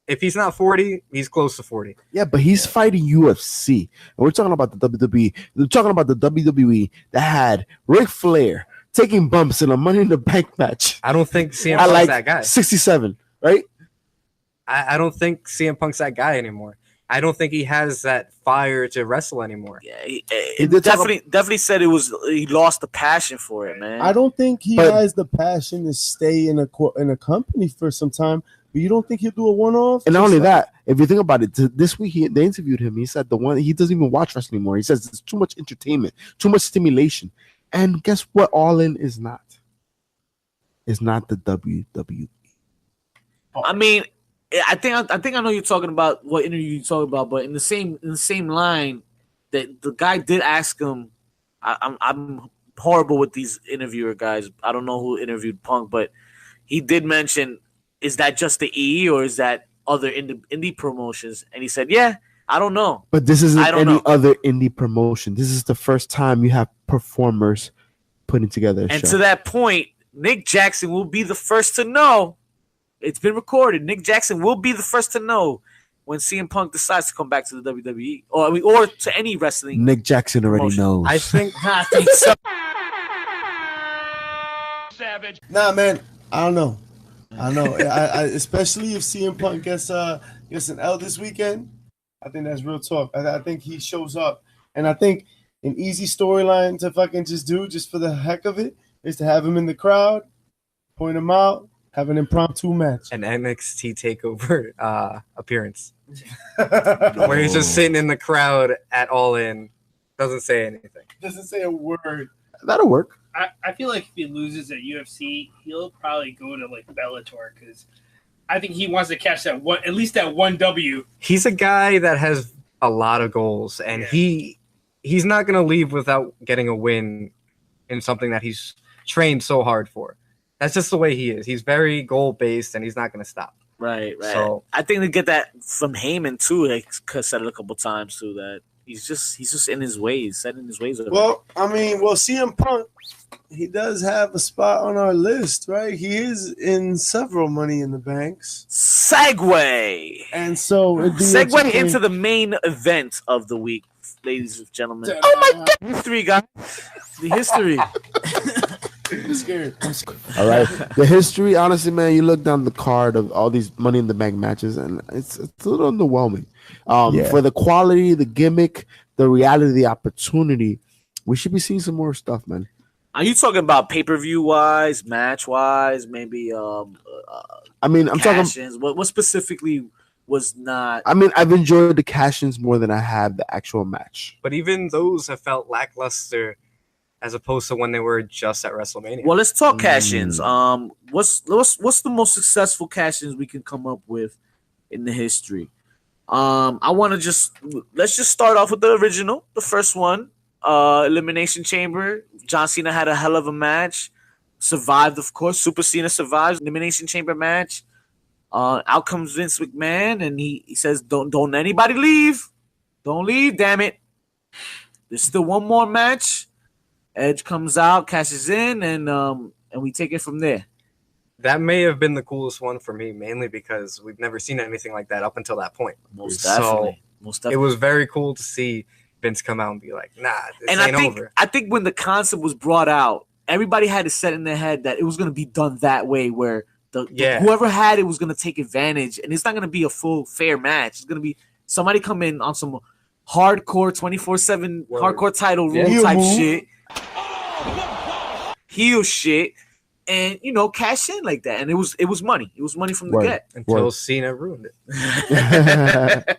if he's not 40, he's close to 40. Yeah, but he's fighting UFC. And we're talking about the WWE. We're talking about the WWE that had Ric Flair taking bumps in a Money in the Bank match. I don't think CM I Punk's like that guy. 67, right? I don't think CM Punk's that guy anymore. I don't think he has that fire to wrestle anymore. Yeah, He it did talk definitely said it was. He lost the passion for it, man. I don't think he But- has the passion to stay in a company for some time. But you don't think he'll do a one-off? And not Just only like- that, if you think about it, this week they interviewed him. He said he doesn't even watch wrestling anymore. He says it's too much entertainment, too much stimulation. And guess what? All In is not. It's not the WWE. I mean, I think I know you're talking about what interview you're talking about, but in the same line, that the guy did ask him. I'm horrible with these interviewer guys. I don't know who interviewed Punk, but he did mention, is that just the E or is that other indie promotions? And he said, yeah, I don't know. But this isn't I don't any know. other indie promotion. This is the first time you have performers putting together a And show. to that point, Nick Jackson will be the first to know. It's been recorded. Nick Jackson will be the first to know when CM Punk decides to come back to the WWE or to any wrestling. Nick Jackson already promotion. knows. I think I think so. Nah, man, I don't know. I especially if CM Punk gets an L this weekend. I think that's real talk. I think he shows up, and I think an easy storyline to fucking just do, just for the heck of it, is to have him in the crowd, point him out, have an impromptu match. an NXT Takeover appearance where he's just sitting in the crowd at All In, doesn't say anything. Doesn't say a word. That'll work. I feel like if he loses at UFC, he'll probably go to like Bellator because I think he wants to catch that one, at least that one W. He's a guy that has a lot of goals, and he's not going to leave without getting a win in something that he's trained so hard for. That's just the way he is. He's very goal based, and he's not going to stop. Right. So- I think they get that from Heyman too. They said it a couple times too that he's just in his ways, set in his ways. Well, CM Punk, he does have a spot on our list, right? He is in several Money in the Banks. Segue. And so it'd be Segue interesting- into the main event of the week, ladies and gentlemen. Oh my God. History, guys. The history. I'm scared. All right. The history, honestly, man, you look down the card of all these Money in the Bank matches, and it's a little underwhelming. For the quality, the gimmick, the reality, the opportunity, we should be seeing some more stuff, man. Are you talking about pay-per-view wise, match wise, maybe? I mean, I'm cash-ins? talking. What specifically was not? I mean, I've enjoyed the cash-ins more than I have the actual match. But even those have felt lackluster as opposed to when they were just at WrestleMania. Well, let's talk cash-ins. What's the most successful cash-ins we can come up with in the history? Let's just start off with the original, the first one, Elimination Chamber. John Cena had a hell of a match, survived, of course. Super Cena survives Elimination Chamber match. Out comes Vince McMahon, and he says, "Don't anybody leave, don't leave, damn it." There's still one more match. Edge comes out, cashes in, and we take it from there. That may have been the coolest one for me, mainly because we've never seen anything like that up until that point. Most definitely. It was very cool to see Vince come out and be like, "Nah, this ain't over." I think when the concept was brought out, everybody had it set in their head that it was going to be done that way, where whoever had it was going to take advantage, and it's not going to be a full fair match. It's going to be somebody come in on some hardcore 24/7 hardcore title rule type shit, heel shit, and cash in like that. And it was money. It was money from the get until Cena ruined it.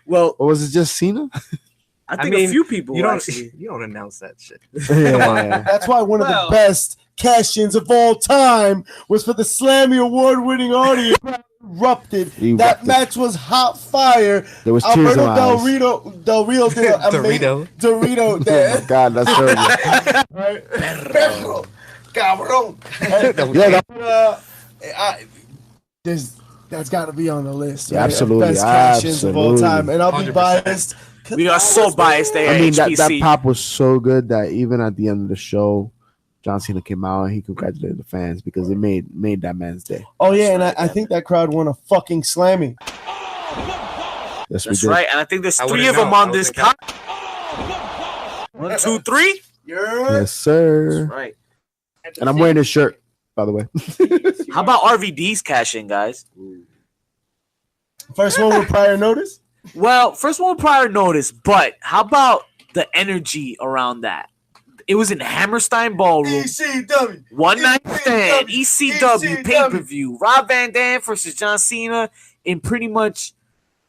Well, or was it just Cena? I mean, a few people. You don't announce that shit. That's why one of the best cash-ins of all time was for the Slammy award-winning audience. Erupted. That match was hot fire. There was Alberto Del Rio did Dorito. Oh my God, that's terrible. Perro, cabrón. That's got to be on the list. Yeah, absolutely. Best cash-ins of all time, and I'll 100%. Be biased. We are so biased there. I mean, that pop was so good that even at the end of the show, John Cena came out and he congratulated the fans because it made that man's day. Oh yeah, and I think that crowd won a fucking Slammy. Yes, that's right, and I think there's 3 of them on this card. 1, 2, 3. Yes, sir. That's right. And I'm wearing this shirt, by the way. How about RVD's cash in, guys? First one with prior notice? Well, first one with prior notice, but how about the energy around that? It was in Hammerstein Ballroom. ECW. One night stand. ECW pay-per-view. Rob Van Dam versus John Cena in pretty much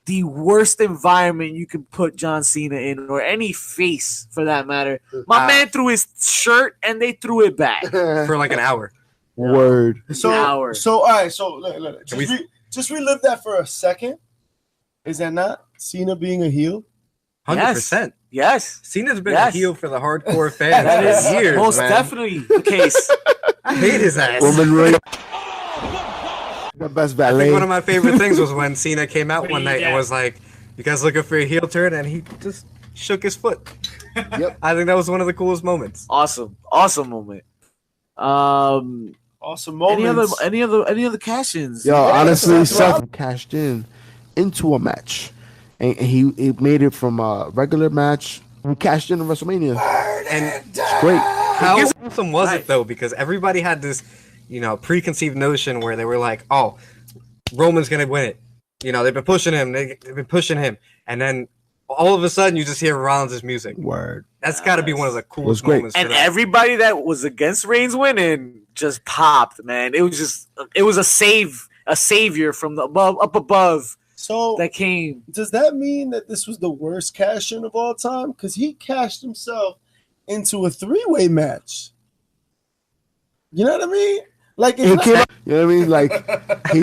the worst environment you could put John Cena in, or any face for that matter. My man threw his shirt and they threw it back. For like an hour. Word. So all right, so look, just relive that for a second. Is that not Cena being a heel? 100%. Yes. Cena's been a heel for the hardcore fans that is years, most definitely the case. I hate his ass. Woman Ray. The best valet. I think one of my favorite things was when Cena came out one night and was like, "You guys looking for a heel turn?" And he just shook his foot. Yep. I think that was one of the coolest moments. Awesome moment. Awesome moments. Any other cash-ins? Yo, honestly, Seth cashed in into a match, and he made it from a regular match. He cashed in WrestleMania, and it's great. How awesome was it though? Because everybody had this, preconceived notion where they were like, "Oh, Roman's gonna win it." They've been pushing him. They've been pushing him, and then all of a sudden you just hear Rollins' music. Word. That's got to be one of the coolest moments. And everybody that was against Reigns winning just popped, man. It was a savior from the up above. So that came. Does that mean that this was the worst cash-in of all time? Because he cashed himself into a 3-way match. You know what I mean? Like you know what I mean? Like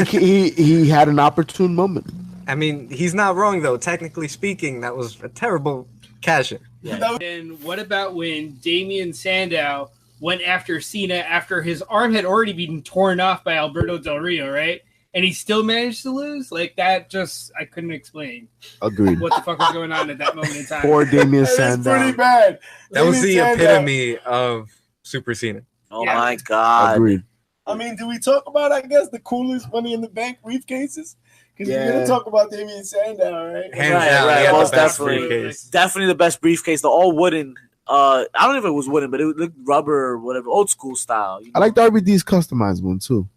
he had an opportune moment. I mean, he's not wrong though. Technically speaking, that was a terrible cash-in. Yeah. And what about when Damian Sandow went after Cena after his arm had already been torn off by Alberto Del Rio, right? And he still managed to lose? Like, that I couldn't explain. Agreed. What the fuck was going on at that moment in time. Poor Damian Sandow. That's pretty bad. That was the epitome of Super Cena. Oh my God. Agreed. I mean, do we talk about, I guess, the coolest Money in the Bank briefcases? Because we're going to talk about Damian Sandow, right? Hands down. Right. Most definitely. Definitely the best briefcase. The all wooden I don't know if it was wooden, but it looked rubber or whatever, old school style. You know? I like the RBD's customized one too.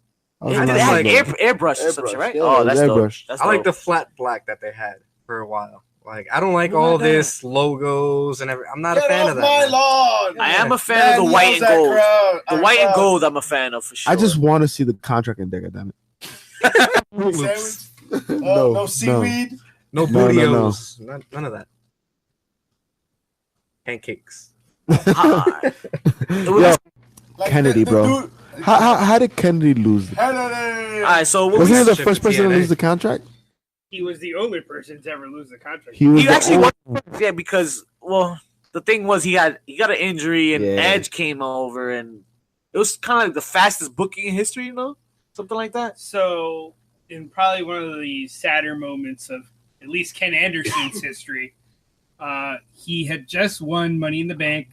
It had airbrush or some shit, right? Yeah, oh, that's dope. airbrush. I like the flat black that they had for a while. Like, I don't like all this logos and everything. I'm not a fan of that. My lawn. I am a fan of the white and gold. The white and gold, I'm a fan of for sure. I just want to see the contract in there, damn it. No seaweed. No bootios. None of that. Pancakes. Yo, Kennedy, bro. How did Kennedy lose? All right, so was he the first person to lose the contract? He was the only person to ever lose the contract. He actually won, yeah, because the thing was he got an injury and Edge came over and it was kind of like the fastest booking in history, you know, something like that. So, in probably one of the sadder moments of at least Ken Anderson's history, he had just won Money in the Bank.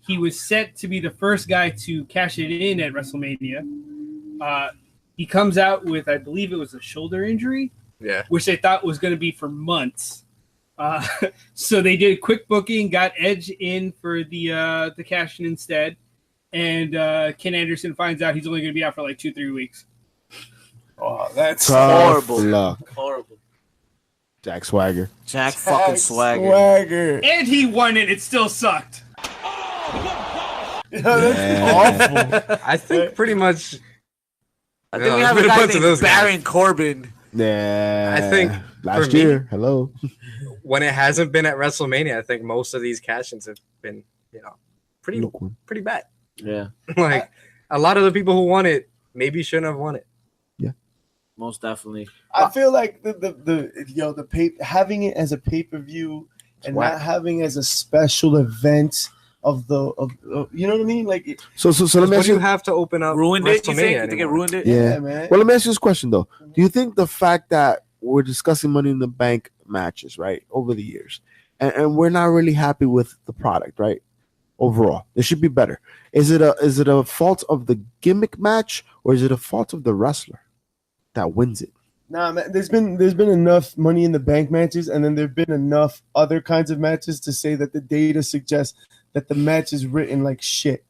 He was set to be the first guy to cash it in at WrestleMania. He comes out with, I believe it was a shoulder injury, which they thought was going to be for months. So they did a quick booking, got Edge in for the cash in instead, and Ken Anderson finds out he's only going to be out for like 2-3 weeks. Oh, that's horrible. Horrible. Jack Swagger. Jack fucking Swagger. And he won it. It still sucked. Awful. I think pretty much. I think we have a guy named Baron Corbin. Yeah. I think last year. Hello. When it hasn't been at WrestleMania, I think most of these cash-ins have been, pretty bad. Yeah. Like a lot of the people who won it maybe shouldn't have won it. Yeah. Most definitely. I feel like the having it as a pay-per-view and not having it as a special event of you know what I mean? Like so let me ask you, have to open up ruined it, you think? You think it ruined it? Yeah, man. Well, let me ask you this question though. Do you think the fact that we're discussing Money in the Bank matches, right, over the years, and we're not really happy with the product, right? Overall, it should be better. Is it a fault of the gimmick match, or is it a fault of the wrestler that wins it? Nah, man. There's been enough Money in the Bank matches, and then there've been enough other kinds of matches to say that the data suggests that the match is written like shit.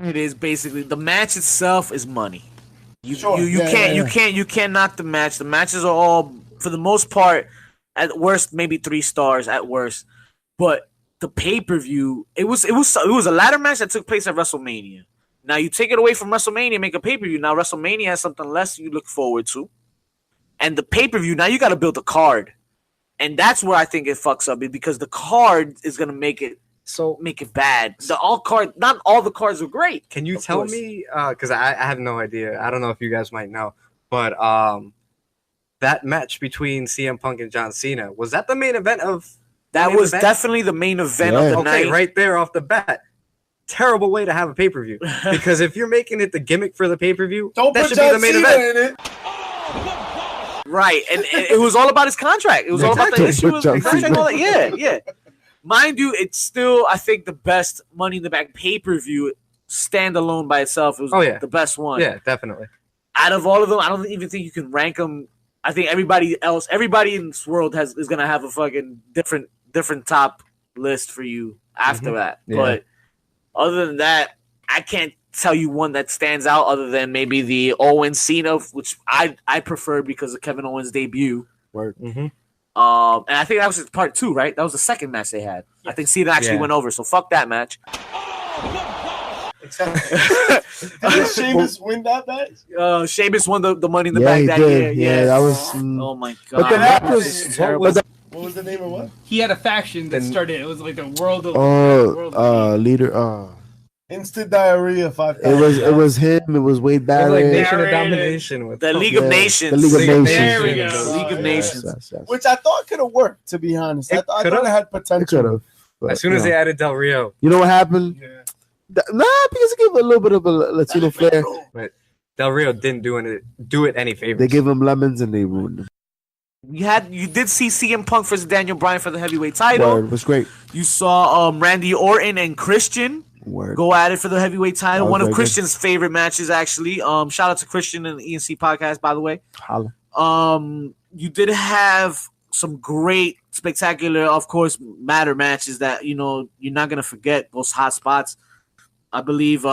It is basically the match itself is money. You can't knock the match. The matches are all, for the most part, at worst maybe 3 stars at worst. But the pay-per-view, it was a ladder match that took place at WrestleMania. Now you take it away from WrestleMania, make a pay-per-view. Now WrestleMania has something less you look forward to. And the pay-per-view, now you got to build a card. And that's where I think it fucks up, because the card is going to make it bad. Not all the cards are great. Can you tell me, because I have no idea. I don't know if you guys might know, but that match between CM Punk and John Cena, was that the main event of that? Was definitely the main event of the night. Right there off the bat. Terrible way to have a pay-per-view. Because if you're making it the gimmick for the pay-per-view, that should be the main event. In it. Right, and it was all about his contract. It was all about the issue of the contract. Yeah. Mind you, it's still, I think, the best Money in the Bank pay-per-view standalone by itself. It was the best one. Yeah, definitely. Out of all of them, I don't even think you can rank them. I think everybody in this world is going to have a fucking different top list for you after that. Yeah. But other than that, I can't tell you one that stands out other than maybe the Owens Cena, which I prefer because of Kevin Owens' debut. Word. Mm-hmm. And I think that was part 2, right? That was the second match they had. Yes. I think Cena actually went over, so fuck that match. Did Sheamus win that match? Sheamus won the Money in the Bank that year. Yeah, that was. Oh my god! But the match was terrible. What was the name of what? He had a faction that started. It was like the world of leader. Instant diarrhea 5,000. It was him. It was Wade Barrett. It was like Nation of Domination with the League of Nations. The League of Nations. There we go. League of Nations. Yes. Which I thought could have worked, to be honest. I thought it had potential. As soon as they added Del Rio. You know what happened? Yeah. Because it gave a little bit of a Latino flair. But Del Rio didn't do it any favors. They gave him lemons and they ruined him. You did see CM Punk versus Daniel Bryan for the heavyweight title. Word, was great. You saw Randy Orton and Christian go at it for the heavyweight title. One of Christian's favorite matches, actually. Shout out to Christian and the ENC podcast, by the way. Holla. You did have some great spectacular, of course, matter matches that you're not gonna forget those hot spots. I believe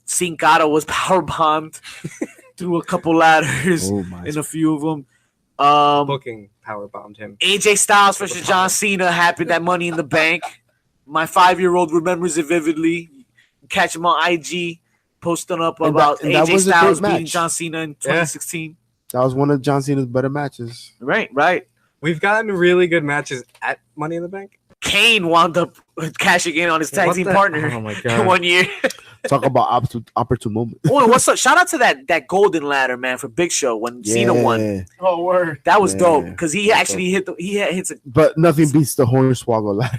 Sin Cara was power bombed through a couple ladders in a few of them. Booking power bombed him. AJ Styles versus John Cena happened at Money in the Bank. My 5-year-old remembers it vividly. Catch him on IG, posting up about AJ Styles beating John Cena in 2016. That was one of John Cena's better matches. Right. We've gotten really good matches at Money in the Bank. Kane wound up cashing in on his tag team partner one year. Talk about opportune moment. Oh, what's up? Shout out to that golden ladder, man, for Big Show when Cena won. Oh, word. That was dope because he actually hits it. But nothing beats the Hornswoggle ladder.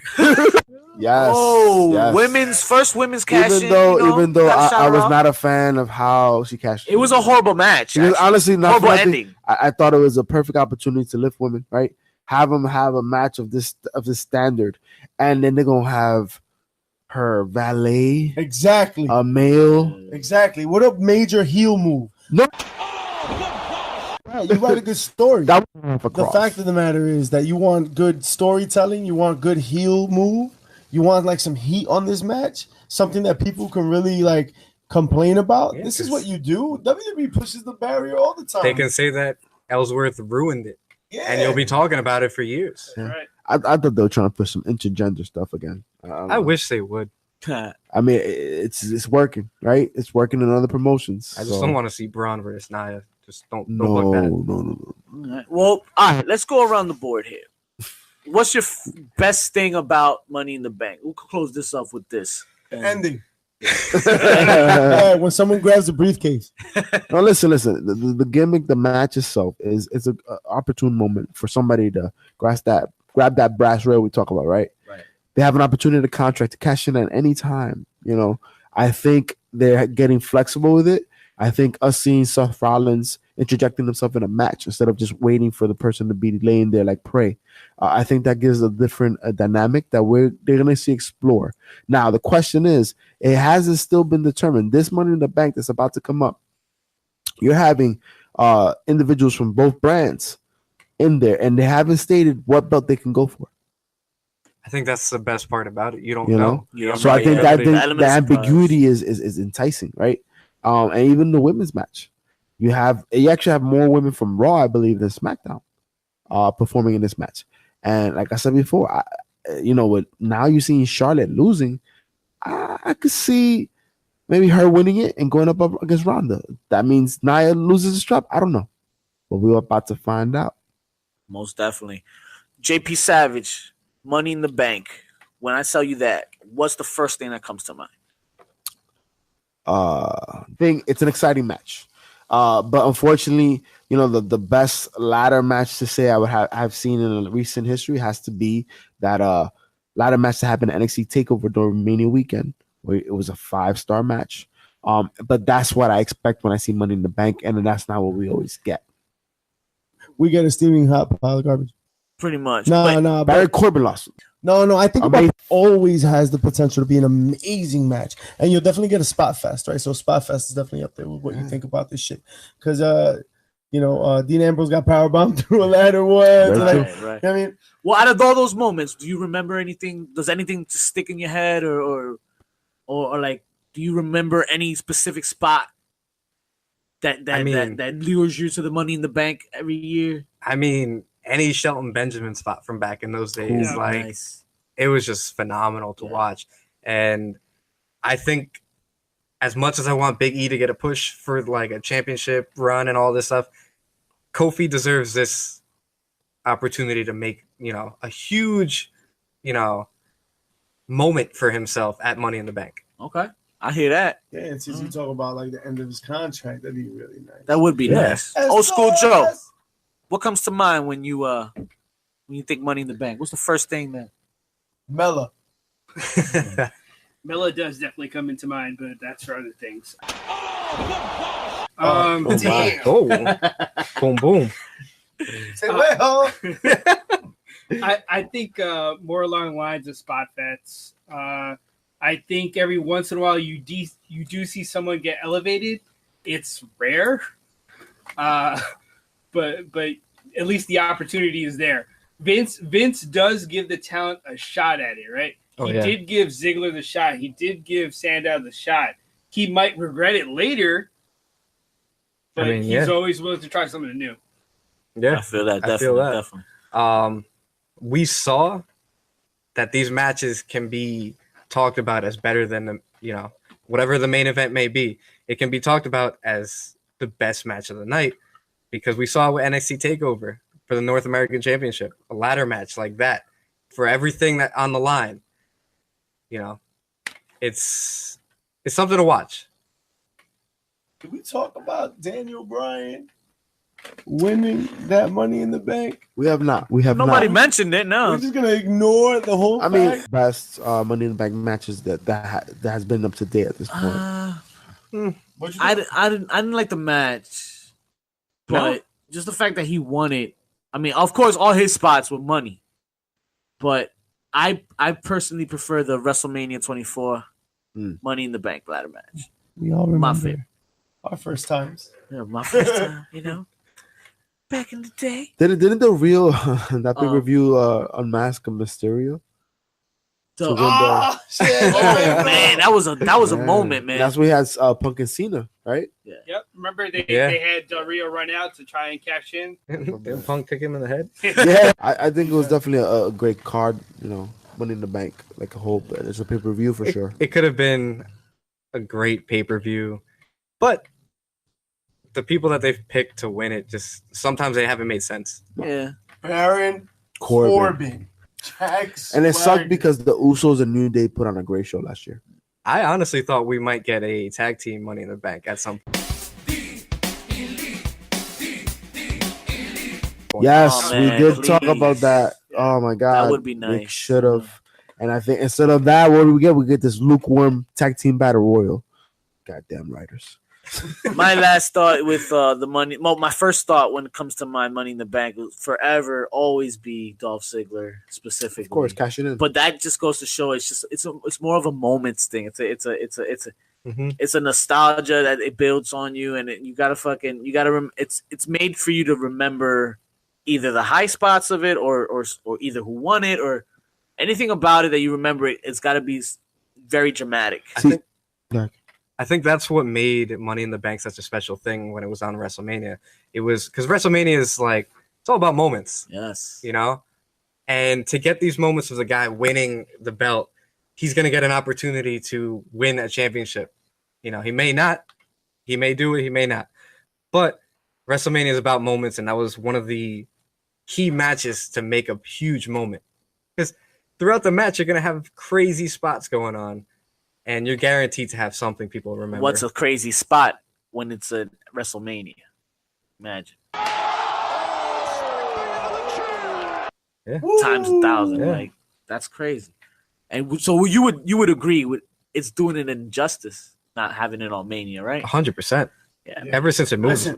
Yes. First women's cash even though I was not a fan of how she cashed in. It was a horrible match. It was honestly not horrible ending. I thought it was a perfect opportunity to lift women, right? Have them have a match of this standard, and then they're gonna have her valet, exactly, a male, exactly. What a major heel move! No, you write a good story. The fact of the matter is that you want good storytelling, you want good heel move, you want like some heat on this match, something that people can really like complain about. This is what you do. WWE pushes the barrier all the time. They can say that Ellsworth ruined it. Yeah. And you'll be talking about it for years. Yeah. Right. I thought they were trying to push some intergender stuff again. I wish they would. I mean, it's working, right? It's working in other promotions. I just don't want to see Braun versus Nia. Just don't look bad. No. Right. Well, all right, let's go around the board here. What's your best thing about Money in the Bank? We'll close this off with this. Ending. When someone grabs the briefcase. No, listen. The gimmick, the match itself is an opportune moment for somebody to grab that brass rail we talk about, right? Right. They have an opportunity to contract to cash in at any time. I think they're getting flexible with it. I think us seeing Seth Rollins interjecting himself in a match instead of just waiting for the person to be laying there like prey. I think that gives a different dynamic that they're going to see explore. Now, the question is, it hasn't still been determined. This Money in the Bank that's about to come up, you're having individuals from both brands in there, and they haven't stated what belt they can go for. I think that's the best part about it. You don't know. So I think the ambiguity is enticing, right? And even the women's match. You actually have more women from Raw, I believe, than SmackDown performing in this match. And like I said before, with now you're seeing Charlotte losing, I could see maybe her winning it and going up against Ronda. That means Nia loses the strap. I don't know, but we're about to find out. Most definitely. JP Savage, Money in the Bank. When I tell you that, what's the first thing that comes to mind? It's an exciting match. But unfortunately, the best ladder match to say I would have seen in recent history has to be that ladder match that happened at NXT Takeover during Mania weekend, where it was a 5-star match. But that's what I expect when I see Money in the Bank, and that's not what we always get. We get a steaming hot pile of garbage. Pretty much. No. Barry Corbin lost. No. I think it always has the potential to be an amazing match, and you'll definitely get a spot fest, right? So spot fest is definitely up there with what you think about this shit, because Dean Ambrose got powerbombed through a ladder once. Right. I mean, well, out of all those moments, do you remember anything? Does anything just stick in your head, or like, do you remember any specific spot that lures you to the Money in the Bank every year? I mean, any Shelton Benjamin spot from back in those days, nice. It was just phenomenal to watch. And I think as much as I want Big E to get a push for like a championship run and all this stuff, Kofi deserves this opportunity to make, a huge, moment for himself at Money in the Bank. Okay. I hear that. Yeah, and since you talk about like the end of his contract, that'd be really nice. That would be nice. Old school Joe. What comes to mind when you think Money in the Bank? What's the first thing that? Mella. Mella does definitely come into mind, but that's for other things. Damn. Oh, boom, boom. Say well. I think more along the lines of spot bets. I think every once in a while you do see someone get elevated. It's rare. But at least the opportunity is there. Vince does give the talent a shot at it, right? He did give Ziggler the shot. He did give Sandow the shot. He might regret it later, but he's always willing to try something new. Yeah, I feel that. Definitely. We saw that these matches can be talked about as better than whatever the main event may be. It can be talked about as the best match of the night because we saw with NXT Takeover for the North American Championship, a ladder match like that for everything that on the line. It's something to watch. Can we talk about Daniel Bryan winning that Money in the Bank? We have not. Nobody mentioned it. No, we're just gonna ignore the whole. I mean, best Money in the Bank matches that has been up to date at this point. I didn't like the match, but just the fact that he won it. I mean, of course, all his spots were money, but I personally prefer the WrestleMania 24 Money in the Bank ladder match. We all remember my favorite. Our first times. Yeah, my first time. Back in the day. Didn't the real that big review unmask a Mysterio? Shit. Oh man, that was a moment, man. That's when he has Punk and Cena, right? Yeah. Yep. Remember they had Del Rio run out to try and cash in. Didn't Punk kick him in the head? Yeah, I think it was definitely a great card. Money in the Bank, like a whole. It's a pay-per-view for sure. It could have been a great pay-per-view, but the people that they've picked to win it just sometimes they haven't made sense. Yeah, Baron Corbin. And it sucked because the Usos and New Day put on a great show last year. I honestly thought we might get a tag team Money in the Bank at some point. Yes, we did talk about that. Oh my god, that would be nice. We should have. And I think instead of that, what do we get? We get this lukewarm tag team battle royal. Goddamn writers. My last thought with the money. Well, my first thought when it comes to my Money in the Bank will forever always be Dolph Ziggler specifically. Of course, cash it in. But that just goes to show it's more of a moments thing. It's a nostalgia that it builds on you, and it's made for you to remember either the high spots of it or either who won it or anything about it that you remember. It's got to be very dramatic. I think that's what made Money in the Bank such a special thing when it was on WrestleMania. It was because WrestleMania is like, it's all about moments. Yes. And to get these moments of the guy winning the belt, he's going to get an opportunity to win a championship. He may not, he may do it, he may not. But WrestleMania is about moments, and that was one of the key matches to make a huge moment. Because throughout the match, you're going to have crazy spots going on. And you're guaranteed to have something people remember. What's a crazy spot when it's a WrestleMania? Imagine. Yeah. Times 1,000. Yeah. Like, that's crazy. And so you would agree with it's doing an injustice not having it on Mania, right? 100%. Yeah. Ever since it moved. Listen,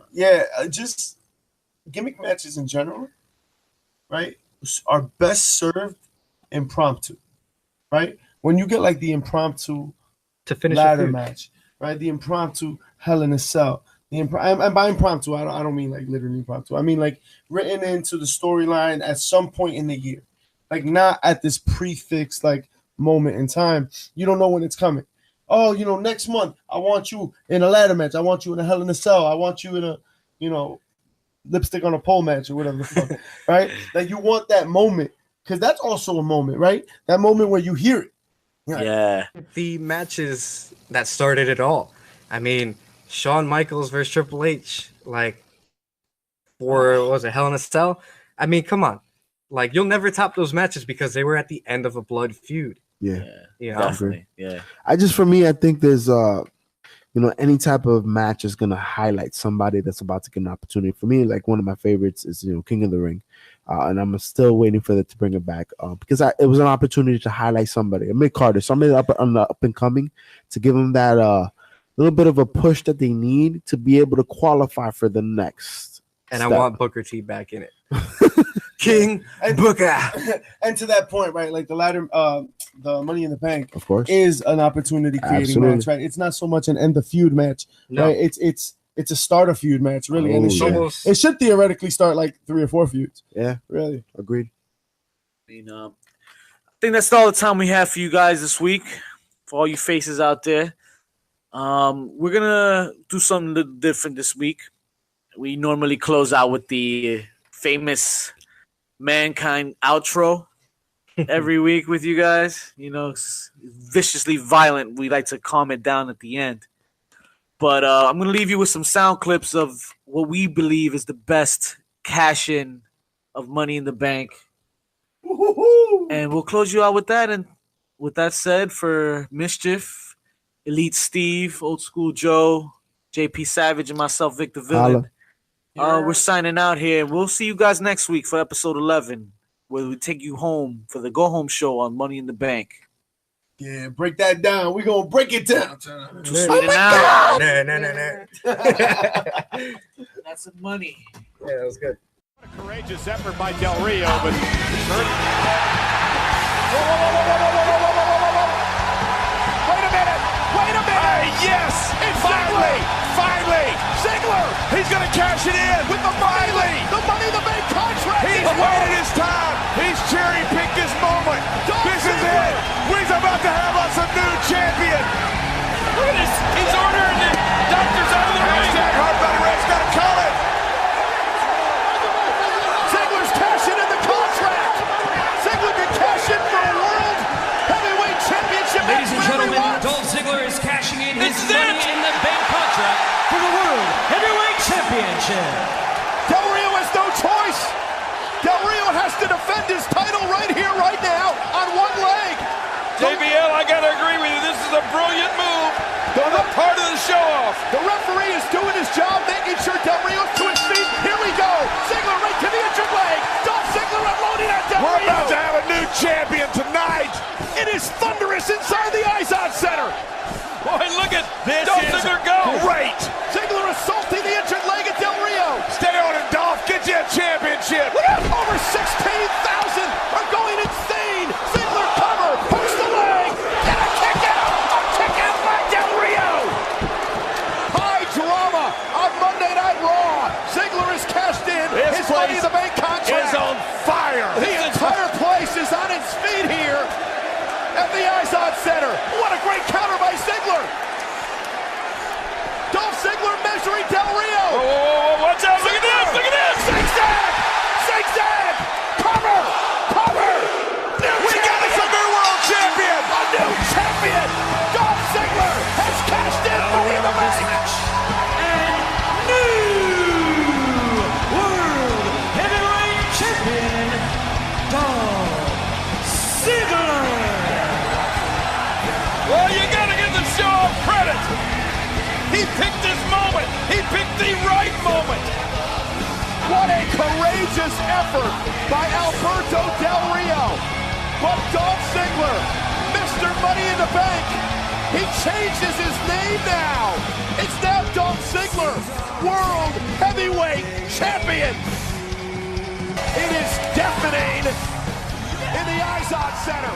just gimmick matches in general, right, are best served impromptu, right? When you get like the impromptu to finish ladder match, right? The impromptu Hell in a Cell. And by impromptu, I don't mean like literally impromptu. I mean like written into the storyline at some point in the year, like not at this prefix like moment in time. You don't know when it's coming. Oh, next month I want you in a ladder match. I want you in a Hell in a Cell. I want you in a, lipstick on a pole match or whatever the fuck, right? Like you want that moment because that's also a moment, right? That moment where you hear it. Yeah. The matches that started it all. I mean, Shawn Michaels versus Triple H, like, for, what was it, Hell in a Cell? I mean, come on. Like, you'll never top those matches because they were at the end of a blood feud. Yeah. Definitely. Yeah. For me, I think there's, any type of match is going to highlight somebody that's about to get an opportunity. For me, like, one of my favorites is, King of the Ring. And I'm still waiting for them to bring it back because it was an opportunity to highlight somebody, a mid-carder, somebody up and coming, to give them that little bit of a push that they need to be able to qualify for the next. And step. I want Booker T back in it. King Booker. And to that point, right, like the ladder, the Money in the Bank, of course, is an opportunity creating match, right? It's not so much an end the feud match, right? It's a start a feud match, really, and it should theoretically start like 3 or 4 feuds. Yeah, really, agreed. I think that's all the time we have for you guys this week. For all you faces out there, we're gonna do something a little different this week. We normally close out with the famous Mankind outro every week with you guys. It's viciously violent. We like to calm it down at the end. But I'm going to leave you with some sound clips of what we believe is the best cash-in of Money in the Bank. Woo-hoo-hoo. And we'll close you out with that. And with that said, for Myzchief, Elite Steve, Old School Joe, JP Savage, and myself, Vick the Villain, we're signing out here. We'll see you guys next week for episode 11, where we take you home for the go-home show on Money in the Bank. Yeah, break that down. We're going to break it down. Oh That's some money. Yeah, that was good. What a courageous effort by Del Rio, but Wait a minute! Yes! Finally! Ziggler! He's going to cash it in with the Money in the Bank contract! He's waited his time! He's cherry-picked this moment! This is it! We're about to have us a new champion! Look at this! He's ordering the doctors out of the ring! Harper Red's got to call it! Ziggler's cashing in the contract! Ziggler can cash in for a World Heavyweight Championship! Ladies and gentlemen, Dolph Ziggler is cashing in his Money in the Bank contract for the World Heavyweight Championship. Del Rio has no choice. Del Rio has to defend his title right here, right now, on one leg. JBL, I gotta agree with you. This is a brilliant move on the part of the show-off. The referee is doing his job, making sure Del Rio's to his feet. Here we go. Ziggler right to the injured leg. Dolph Ziggler unloading on Del Rio. We're about to have a new champion tonight. It is thunderous inside the Izod Center. Boy, look at this. Dolph Ziggler go. Great. Ziggler assaulting the injured leg of Del Rio. Stay on it, Dolph. Get you a championship. Over 16,000 are going insane. Ziggler cover. Push the leg. And a kick out. A kick out by Del Rio. High drama on Monday Night Raw. Ziggler is cashed in. His Money in the Bank contract is on fire. The entire place is on its feet here at the Izod Center. What a great counter by Ziggler. Dolph Ziggler measuring Del Rio. Oh, watch out. Look at this. Look at this. Zigzag. Cover. We got us a new world champion. A new champion. Dolph Ziggler has cashed in Money in the Bank. And new World Heavyweight Champion, Dolph Ziggler. Well, you gotta give the show credit. He picked this moment. He picked the right moment. What a courageous effort by Alberto Del Rio. But Dolph Ziggler, Mr. Money in the Bank, he changes his name now. It's now Dolph Ziggler, World Heavyweight Champion. It is deafening in the Izod Center.